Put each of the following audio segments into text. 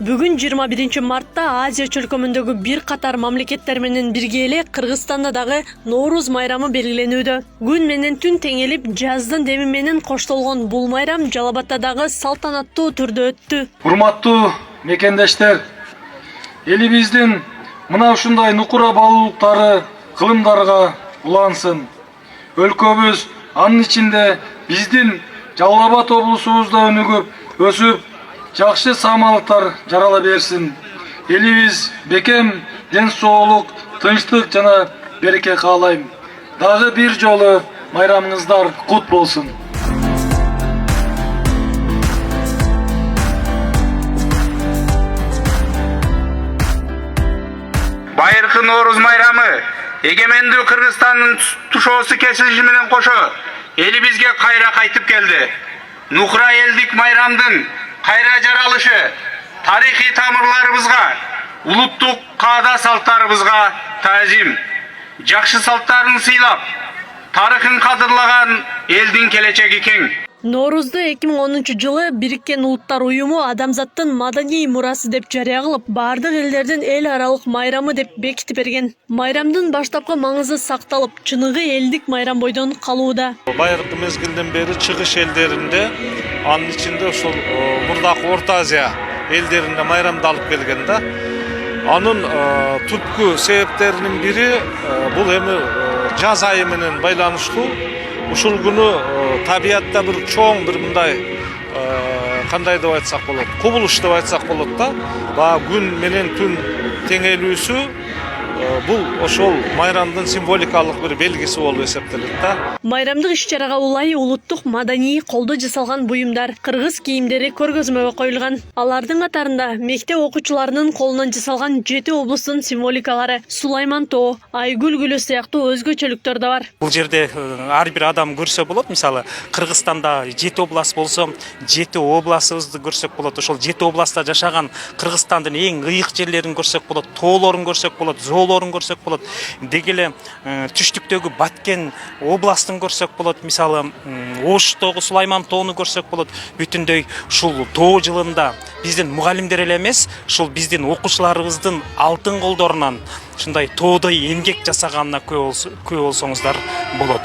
Бүгүн 21 мартта Азия чөлкөмүндөгү бир катар мамлекеттер менен бирге эле Кыргызстанда дагы Норуз майрамы белгиленүүдө. Күн менен түн теңелип, жаздын деми менен коштолгон бул майрам Жалал Абадта дагы салтанаттуу түрдө өттү. Урматтуу мекендештер, элибиздин мына ушундай нукура баалуулуктары кылымдарга улансын. Өлкөбүз, анын ичинде биздин Жалал Абад облусубузда өнүгүп, өсүп, жакшы саамалыктар жарала берсин. Элибиз бекем ден соолук, тынчтык жана береке каалайм. Дагы бир жолу майрамыңыздар кут болсун. Байыркы Норуз майрамы эгемендүү Кыргызстандын тушоосу кесилиши менен кошо элибизге кайра кайтып келди. Нукура элдик майрамдын кайра жаралышы тарыхый тамырларыбызга, улуттук каада салттарыбызга таазим. Жакшы салттарын сыйлап, тарыхын кадырлаган элдин келечеги кең. Норузду 2010-жылы Бириккен Улуттар Уюму адамзаттын маданий мурасы деп жарыя кылып, бардык элдердин эл аралык майрамы деп бекитип берген. Майрамдын баштапкы маңызы сакталып, чыныгы элдик майрам бойдон калууда. Байыркы мезгилден бери чыгыш элдеринде, анын ичинде ошол мурдакы Орто Азия элдеринде майрамдалып келген да. Анын түпкү себептеринин бири бул эми жаз айы менен байланыштуу. Ушул күнү табиятта бир чоң бир мындай кандай деп айтсак болот, кубулуш деп айтсак болот да. Баягы күн менен түн теңелүүсү бул ошол майрамдын символикалык бир белгиси болуп эсептелет да. Майрамдык иш-чарага улай улуттук маданий колдо жасалган буюмдар, кыргыз кийимдери көргөзмөгө коюлган. Алардын катарында мектеп окуучуларынын колунан жасалган 7 облустун символикалары, Сулайман тоо, Айгүл гүлү сыяктуу өзгөчөлүктөр да бар. Бул жерде ар бир адам көрсө болот. Мисалы, Кыргызстанда 7 област болсо, 7 областыбызды көрсөк болот. Ошол 7 областта жашаган Кыргызстандын эң ыйык жерлерин көрсөк болот, тоолорун көрсөк болот, зоолорун көрсөк болот. Дегеле түштүктөгү Баткен областын көрсөк болот. Мисалы, Оштогу Сулайман тоону көрсөк болот. Бүтүндөй ушул тоо жылында биздин мугалимдер эле эмес, ушул биздин окуучуларыбыздын алтын колдорунан ушундай тоодой эмгек жасаганына күбө болсоңуздар болот.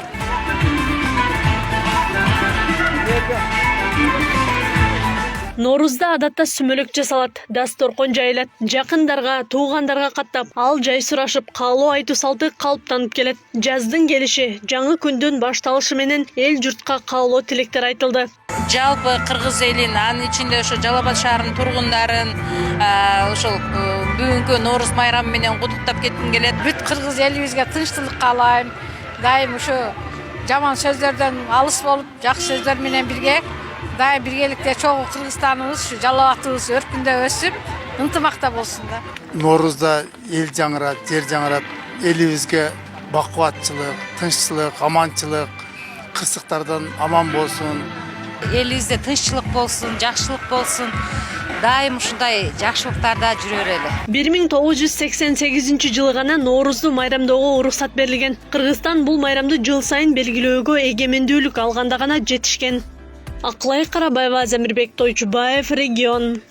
Норузда адатта сүмөлөк жасалат, дасторкон жайылат, жакындарга, туугандарга каттап, ал жай сурашып, каалоо айтуу салты калыптанып келет. Жаздын келиши, жаңы күндүн башталышы менен эл журтка каалоо тилектер айтылды. Жалпы кыргыз элин, анын ичинде ошо Жалал Абад шаарынын тургундарын ошол бүгүнкү Норуз майрамы менен куттуктап кетким келет. Бүт кыргыз элибизге тынчтык каалайм. Дайым ушу жаман сөздөрдөн алыс болуп, жакшы сөздөр менен бирге дайым биргеликте чогуу Кыргызстаныбыз, ушу Жалал Абадыбыз өркүндө өсүп, ынтымакта болсун да. Норузда эл жаңырат, жер жаңырат, элибизге бакубатчылык, тынччылык, аманчылык, кырсыктардан аман болсун. Элибизде тынччылык болсун, жакшылык болсун. Дайым ушундай жакшылыктарда жүрөр эле. 1988-жылы гана Норузду майрамдоого уруксат берилген. Кыргызстан бул майрамды жыл сайын белгилөөгө эгемендүүлүк алганда гана жетишкен. Акылай Карабаева, Замирбек Тойчубаев, Регион.